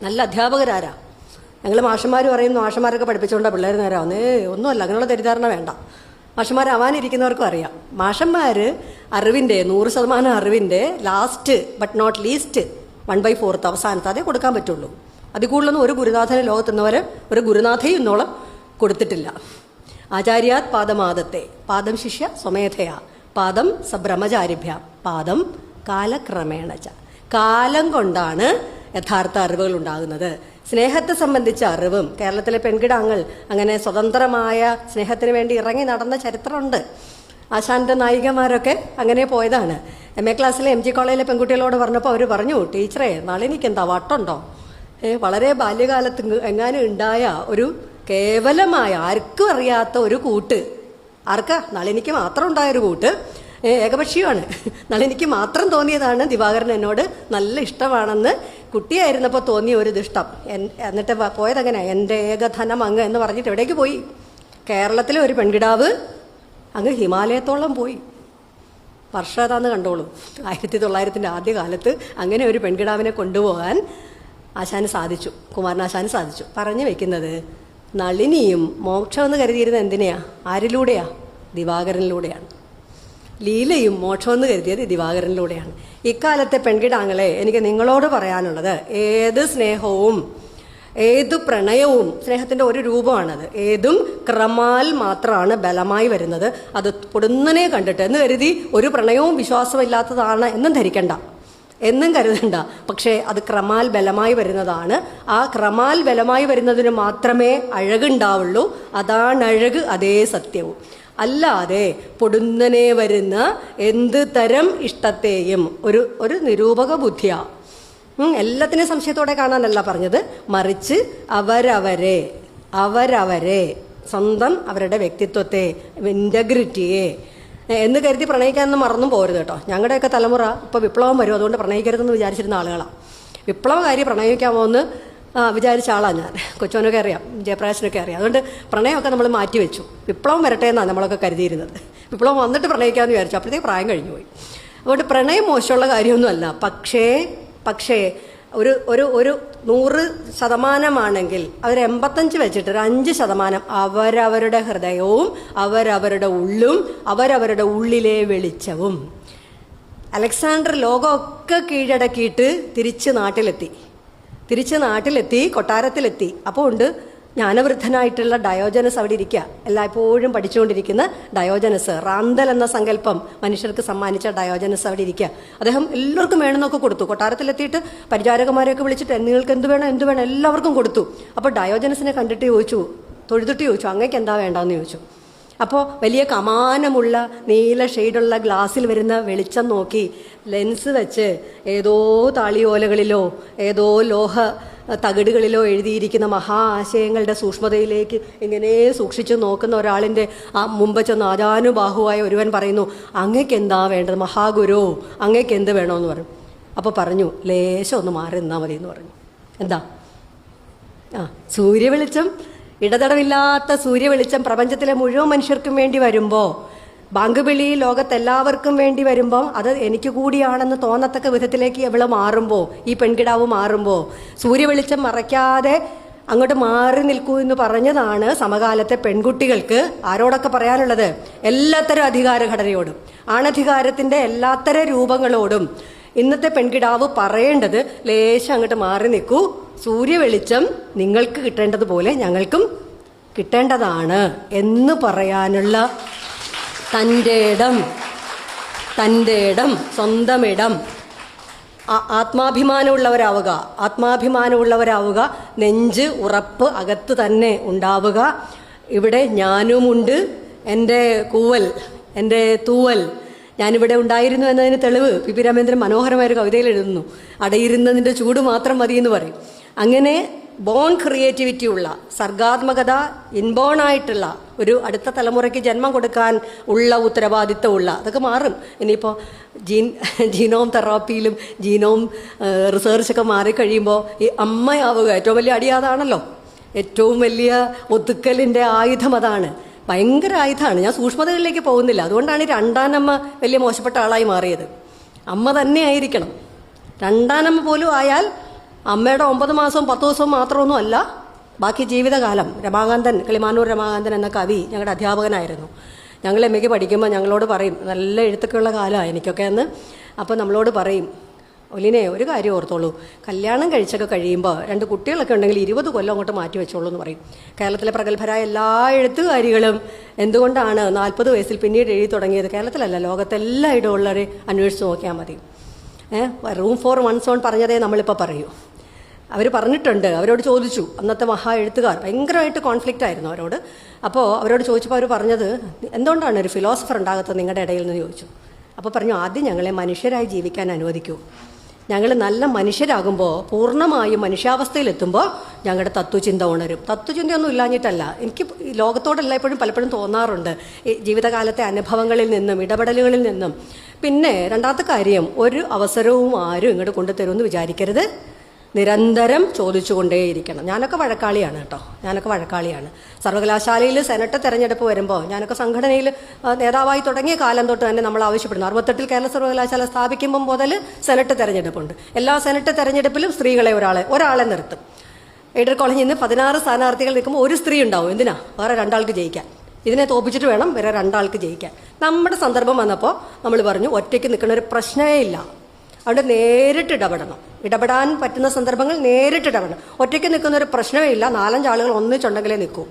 നല്ല അധ്യാപകരാരാ. ഞങ്ങൾ മാഷന്മാർ പറയുന്നു മാഷന്മാരൊക്കെ പഠിപ്പിച്ചുകൊണ്ടാണ് പിള്ളേർ നേരാവുന്നേ. ഒന്നുമല്ല, അങ്ങനെയുള്ള തെറ്റിദ്ധാരണ വേണ്ട. മാഷന്മാരാവാനിരിക്കുന്നവർക്കും അറിയാം. മാഷന്മാർ അറിവിൻ്റെ 100% അറിവിൻ്റെ ലാസ്റ്റ് ബട്ട് നോട്ട് ലീസ്റ്റ് 1/4 അവസാനത്ത് അതേ കൊടുക്കാൻ പറ്റുള്ളൂ. അതിൽ കൂടുതലൊന്നും ഒരു ഗുരുനാഥനെ ലോകത്തുന്നവരെ ഒരു ഗുരുനാഥയും ഇന്നോളം കൊടുത്തിട്ടില്ല. ആചാര്യാത് പാദമാദത്തെ, പാദം ശിഷ്യ സ്വമേധയാ, പാദം സബ്രഹ്മചാരിഭ്യ, പാദം കാലക്രമേണ ച. കാലം കൊണ്ടാണ് യഥാർത്ഥ അറിവുകൾ ഉണ്ടാകുന്നത്. സ്നേഹത്തെ സംബന്ധിച്ച അറിവും കേരളത്തിലെ പെൺകിടാങ്ങൾ അങ്ങനെ സ്വതന്ത്രമായ സ്നേഹത്തിന് വേണ്ടി ഇറങ്ങി നടന്ന ചരിത്രമുണ്ട്. ആശാന്റെ നായികമാരൊക്കെ അങ്ങനെ പോയതാണ്. MA ക്ലാസ്സിലെ MG കോളേജിലെ പെൺകുട്ടികളോട് പറഞ്ഞപ്പോൾ അവർ പറഞ്ഞു, ടീച്ചറെ നളിനിക്കെന്താ വട്ടുണ്ടോ? വളരെ ബാല്യകാലത്ത് എങ്ങാനും ഉണ്ടായ ഒരു കേവലമായ ആർക്കും അറിയാത്ത ഒരു കൂട്ട്. ആർക്കാ? നളിനിക്ക് മാത്രം ഉണ്ടായൊരു കൂട്ട്. ഏകപക്ഷീയമാണ്. നളിനിക്ക് മാത്രം തോന്നിയതാണ് ദിവാകരൻ എന്നോട് നല്ല ഇഷ്ടമാണെന്ന് കുട്ടിയായിരുന്നപ്പോൾ തോന്നിയ ഒരു ദിഷ്ടം. എന്നിട്ട് പോയതങ്ങനെ, എൻ്റെ ഏകധനം അങ്ങ് എന്ന് പറഞ്ഞിട്ട് എവിടേക്ക് പോയി? കേരളത്തിലെ ഒരു പെൺകിടാവ് അങ്ങ് ഹിമാലയത്തോളം പോയി. വർഷം ഏതാന്ന് കണ്ടോളൂ. 1900 ആദ്യകാലത്ത് അങ്ങനെ ഒരു പെൺകിടാവിനെ കൊണ്ടുപോകാൻ ആശാന് സാധിച്ചു, കുമാരനാശാന് സാധിച്ചു. പറഞ്ഞു വെക്കുന്നത്, നളിനിയും മോക്ഷമെന്ന് കരുതിയിരുന്നത് എന്തിനെയാ? ആരിലൂടെയാ? ദിവാകരനിലൂടെയാണ്. ലീലയും മോക്ഷമെന്ന് കരുതിയത് ദിവാകരനിലൂടെയാണ്. ഇക്കാലത്തെ പെൺകിടാങ്ങളെ എനിക്ക് നിങ്ങളോട് പറയാനുള്ളത്, ഏത് സ്നേഹവും ഏതു പ്രണയവും സ്നേഹത്തിന്റെ ഒരു രൂപമാണത്. ഏതും ക്രമാൽ മാത്രമാണ് ബലമായി വരുന്നത്. അത് പൊടുന്നനെ കണ്ടിട്ട് എന്ന് കരുതി ഒരു പ്രണയവും വിശ്വാസമില്ലാത്തതാണ് എന്നും ധരിക്കണ്ട, എന്നും കരുതണ്ട. പക്ഷേ അത് ക്രമാൽ ബലമായി വരുന്നതാണ്. ആ ക്രമാൽ ബലമായി വരുന്നതിന് മാത്രമേ അഴകുണ്ടാവുള്ളൂ. അതാണ് അഴക്, അതേ സത്യവും. അല്ലാതെ പൊടുന്നനെ വരുന്ന എന്ത് തരം ഇഷ്ടത്തെയും ഒരു നിരൂപക ബുദ്ധിയാ. എല്ലാത്തിനെയും സംശയത്തോടെ കാണാനല്ല പറഞ്ഞത്, മറിച്ച് അവരവരെ സ്വന്തം അവരുടെ വ്യക്തിത്വത്തെ, ഇന്റഗ്രിറ്റിയെ എന്ന് കരുതി പ്രണയിക്കാനൊന്നും മറന്നും പോരുത് കേട്ടോ. ഞങ്ങളുടെയൊക്കെ തലമുറ ഇപ്പോൾ വിപ്ലവം വരും, അതുകൊണ്ട് പ്രണയിക്കരുതെന്ന് വിചാരിച്ചിരുന്ന ആളുകളാണ്. വിപ്ലവകാരി പ്രണയിക്കാമോ എന്ന് വിചാരിച്ച ആളാണ് ഞാൻ. കൊച്ചോനൊക്കെ അറിയാം, ജയപ്രകാശിനൊക്കെ അറിയാം. അതുകൊണ്ട് പ്രണയമൊക്കെ നമ്മൾ മാറ്റിവെച്ചു. വിപ്ലവം വരട്ടെ എന്നാണ് നമ്മളൊക്കെ കരുതിയിരുന്നത്. വിപ്ലവം വന്നിട്ട് പ്രണയിക്കാമെന്ന് വിചാരിച്ചു. അപ്പോഴത്തേക്ക് പ്രായം കഴിഞ്ഞു പോയി. അതുകൊണ്ട് പ്രണയം മോശമുള്ള കാര്യമൊന്നുമല്ല. പക്ഷേ ഒരു 100% അവർ 85 വെച്ചിട്ട് ഒരു 5% അവരവരുടെ ഹൃദയവും അവരവരുടെ ഉള്ളും അവരവരുടെ ഉള്ളിലെ വെളിച്ചവും. അലക്സാണ്ടർ ലോകമൊക്കെ കീഴടക്കിയിട്ട് തിരിച്ച് നാട്ടിലെത്തി കൊട്ടാരത്തിലെത്തി. അപ്പോൾ ഉണ്ട് ജ്ഞാനവൃദ്ധനായിട്ടുള്ള ഡയോജനസ് അവിടെ ഇരിക്കുക. എല്ലായ്പ്പോഴും പഠിച്ചുകൊണ്ടിരിക്കുന്ന ഡയോജനസ്, റാന്തൽ എന്ന സങ്കല്പം മനുഷ്യർക്ക് സമ്മാനിച്ച ഡയോജനസ് അവിടെ ഇരിക്കുക. അദ്ദേഹം എല്ലാവർക്കും വേണമെന്നൊക്കെ കൊടുത്തു. കൊട്ടാരത്തിലെത്തിയിട്ട് പരിചാരകന്മാരെയൊക്കെ വിളിച്ചിട്ട് നിങ്ങൾക്ക് എന്ത് വേണം എല്ലാവർക്കും കൊടുത്തു. അപ്പോൾ ഡയോജനസിനെ കണ്ടിട്ട് തൊഴുതിട്ട് ചോദിച്ചു, അങ്ങേക്ക് എന്താ വേണ്ടെന്ന് ചോദിച്ചു. അപ്പോൾ വലിയ കമാനമുള്ള നീല ഷെയ്ഡുള്ള ഗ്ലാസ്സിൽ വരുന്ന വെളിച്ചം നോക്കി ലെൻസ് വെച്ച് ഏതോ താളിയോലകളിലോ ഏതോ ലോഹ തകിടുകളിലോ എഴുതിയിരിക്കുന്ന മഹാ ആശയങ്ങളുടെ സൂക്ഷ്മതയിലേക്ക് ഇങ്ങനെ സൂക്ഷിച്ചു നോക്കുന്ന ഒരാളിൻ്റെ മുമ്പ് ചെന്ന് ആജാനുബാഹുവായ ഒരുവൻ പറയുന്നു, അങ്ങേക്ക് എന്താ വേണ്ടത് മഹാഗുരു, അങ്ങേക്ക് എന്ത് വേണമെന്ന് പറഞ്ഞു. അപ്പോൾ പറഞ്ഞു, ലേശം ഒന്ന് മാറി നിന്നാൽ മതി എന്ന് പറഞ്ഞു. എന്താ? സൂര്യവെളിച്ചം, ഇടതടവില്ലാത്ത സൂര്യവെളിച്ചം പ്രപഞ്ചത്തിലെ മുഴുവൻ മനുഷ്യർക്കും വേണ്ടി വരുമ്പോൾ, ബാങ്ക് വിളി ലോകത്തെല്ലാവർക്കും വേണ്ടി വരുമ്പോൾ അത് എനിക്ക് കൂടിയാണെന്ന് തോന്നത്തക്ക വിധത്തിലേക്ക് എവള് മാറുമ്പോൾ, ഈ പെൺകിടാവ് മാറുമ്പോൾ, സൂര്യവെളിച്ചം മറയ്ക്കാതെ അങ്ങോട്ട് മാറി നിൽക്കൂ എന്ന് പറഞ്ഞതാണ് സമകാലത്തെ പെൺകുട്ടികൾക്ക് ആരോടൊക്കെ പറയാനുള്ളത്? എല്ലാത്തരം അധികാരഘടനയോടും ആണധികാരത്തിന്റെ എല്ലാത്തരം രൂപങ്ങളോടും ഇന്നത്തെ പെൺകിടാവ് പറയേണ്ടത്, ലേശം അങ്ങോട്ട് മാറി നിൽക്കൂ, സൂര്യവെളിച്ചം നിങ്ങൾക്ക് കിട്ടേണ്ടതുപോലെ ഞങ്ങൾക്കും കിട്ടേണ്ടതാണ് എന്ന് പറയാനുള്ള തൻ്റെ ഇടം, സ്വന്തം ഇടം, ആത്മാഭിമാനമുള്ളവരാവുക, നെഞ്ച് ഉറപ്പ് അകത്ത് തന്നെ ഉണ്ടാവുക. ഇവിടെ ഞാനുമുണ്ട്, എൻ്റെ തൂവൽ ഞാനിവിടെ ഉണ്ടായിരുന്നു എന്നതിന് തെളിവ് പി രാമേന്ദ്രൻ മനോഹരമായൊരു കവിതയിൽ എഴുതുന്നു. അടയിരുന്നതിൻ്റെ ചൂട് മാത്രം മതിയെന്ന് പറയും. അങ്ങനെ ബോൺ ക്രിയേറ്റിവിറ്റി ഉള്ള, സർഗാത്മകത ഇൻബോണായിട്ടുള്ള ഒരു അടുത്ത തലമുറയ്ക്ക് ജന്മം കൊടുക്കാൻ ഉള്ള ഉത്തരവാദിത്തമുള്ള, അതൊക്കെ മാറും. ഇനിയിപ്പോൾ ജീനോം തെറാപ്പിയിലും ജീനോം റിസർച്ചൊക്കെ മാറിക്കഴിയുമ്പോൾ ഈ അമ്മയാവുക ഏറ്റവും വലിയ അടിയാതാണല്ലോ. ഏറ്റവും വലിയ ഒതുക്കലിൻ്റെ ആയുധം അതാണ്. ഭയങ്കര ആയുധമാണ്. ഞാൻ സൂക്ഷ്മതകളിലേക്ക് പോകുന്നില്ല. അതുകൊണ്ടാണ് ഈ രണ്ടാനമ്മ വലിയ മോശപ്പെട്ട ആളായി മാറിയത്. അമ്മ തന്നെ ആയിരിക്കണം. രണ്ടാനമ്മ പോലും ആയാൽ അമ്മയുടെ 9 മാസവും 10 ദിവസവും മാത്രമൊന്നും അല്ല, ബാക്കി ജീവിതകാലം. രമാകാന്തൻ, കിളിമാനൂർ രമാകാന്തൻ എന്ന കവി ഞങ്ങളുടെ അധ്യാപകനായിരുന്നു. ഞങ്ങൾ MA പഠിക്കുമ്പോൾ ഞങ്ങളോട് പറയും, നല്ല എഴുത്തൊക്കെയുള്ള കാലമാണ് എനിക്കൊക്കെ അന്ന്. അപ്പോൾ നമ്മളോട് പറയും, ഒലിനെ ഒരു കാര്യം ഓർത്തോളൂ, കല്യാണം കഴിച്ചൊക്കെ കഴിയുമ്പോൾ 2 കുട്ടികളൊക്കെ ഉണ്ടെങ്കിൽ 20 കൊല്ലം അങ്ങോട്ട് മാറ്റി വെച്ചോളൂ എന്ന് പറയും. കേരളത്തിലെ പ്രഗത്ഭരായ എല്ലാ എഴുത്തുകാരികളും എന്തുകൊണ്ടാണ് 40 വയസ്സിൽ പിന്നീട് എഴുതി തുടങ്ങിയത്? കേരളത്തിലല്ല, ലോകത്തെല്ലായിടവും ഉള്ളവരെ അന്വേഷിച്ച് നോക്കിയാൽ മതി. റൂം ഫോർ വൺ സോൺ പറഞ്ഞതേ നമ്മളിപ്പോൾ പറയൂ. അവർ പറഞ്ഞിട്ടുണ്ട്, അവരോട് ചോദിച്ചു, അന്നത്തെ മഹാ എഴുത്തുകാർ ഭയങ്കരമായിട്ട് കോൺഫ്ലിക്റ്റ് ആയിരുന്നു അവരോട്. അപ്പോൾ അവരോട് ചോദിച്ചപ്പോൾ അവർ പറഞ്ഞത്, എന്തുകൊണ്ടാണ് ഒരു ഫിലോസഫർ ഉണ്ടാകാത്തത് നിങ്ങളുടെ ഇടയിൽ നിന്ന് ചോദിച്ചു. അപ്പോൾ പറഞ്ഞു, ആദ്യം ഞങ്ങളെ മനുഷ്യരായി ജീവിക്കാൻ അനുവദിക്കൂ. ഞങ്ങൾ നല്ല മനുഷ്യരാകുമ്പോൾ, പൂർണ്ണമായും മനുഷ്യാവസ്ഥയിലെത്തുമ്പോൾ ഞങ്ങളുടെ തത്വചിന്ത ഉണരും. തത്വചിന്തയൊന്നും ഇല്ലാഞ്ഞിട്ടല്ല, എനിക്ക് ഈ ലോകത്തോടെല്ലാം എപ്പോഴും പലപ്പോഴും തോന്നാറുണ്ട്, ഈ ജീവിതകാലത്തെ അനുഭവങ്ങളിൽ നിന്നും ഇടപെടലുകളിൽ നിന്നും. പിന്നെ രണ്ടാമത്തെ കാര്യം, ഒരു അവസരവും ആരും ഇങ്ങോട്ട് കൊണ്ടുതരുമെന്ന് വിചാരിക്കരുത്. നിരന്തരം ചോദിച്ചുകൊണ്ടേയിരിക്കണം. ഞാനൊക്കെ വഴക്കാളിയാണ് കേട്ടോ, ഞാനൊക്കെ വഴക്കാളിയാണ്. സർവകലാശാലയിൽ സെനറ്റ് തെരഞ്ഞെടുപ്പ് വരുമ്പോൾ, ഞാനൊക്കെ സംഘടനയിൽ നേതാവായി തുടങ്ങിയ കാലം തൊട്ട് തന്നെ നമ്മൾ ആവശ്യപ്പെടുന്നു. 68-ൽ കേരള സർവകലാശാല സ്ഥാപിക്കുമ്പം മുതൽ സെനറ്റ് തെരഞ്ഞെടുപ്പുണ്ട്. എല്ലാ സെനറ്റ് തെരഞ്ഞെടുപ്പിലും സ്ത്രീകളെ ഒരാളെ നിർത്തും. എയ്ഡഡ് കോളേജിൽ നിന്ന് 16 സ്ഥാനാർത്ഥികൾ നിൽക്കുമ്പോൾ ഒരു സ്ത്രീ ഉണ്ടാവും. എന്തിനാ? വേറെ 2 ആൾക്ക് ജയിക്കാൻ. ഇതിനെ തോപ്പിച്ചിട്ട് വേണം വേറെ 2 ആൾക്ക് ജയിക്കാൻ. നമ്മുടെ സന്ദർഭം വന്നപ്പോൾ നമ്മൾ പറഞ്ഞു, ഒറ്റയ്ക്ക് നിൽക്കുന്ന ഒരു പ്രശ്നമേ ഇല്ല, അവിടെ നേരിട്ട് ഇടപെടാൻ പറ്റുന്ന സന്ദർഭങ്ങൾ നേരിട്ട് ഇടപെടണം. ഒറ്റയ്ക്ക് നിൽക്കുന്ന ഒരു പ്രശ്നമേ ഇല്ല, 4-5 ആളുകൾ ഒന്നിച്ചുണ്ടെങ്കിലേ നിൽക്കൂ.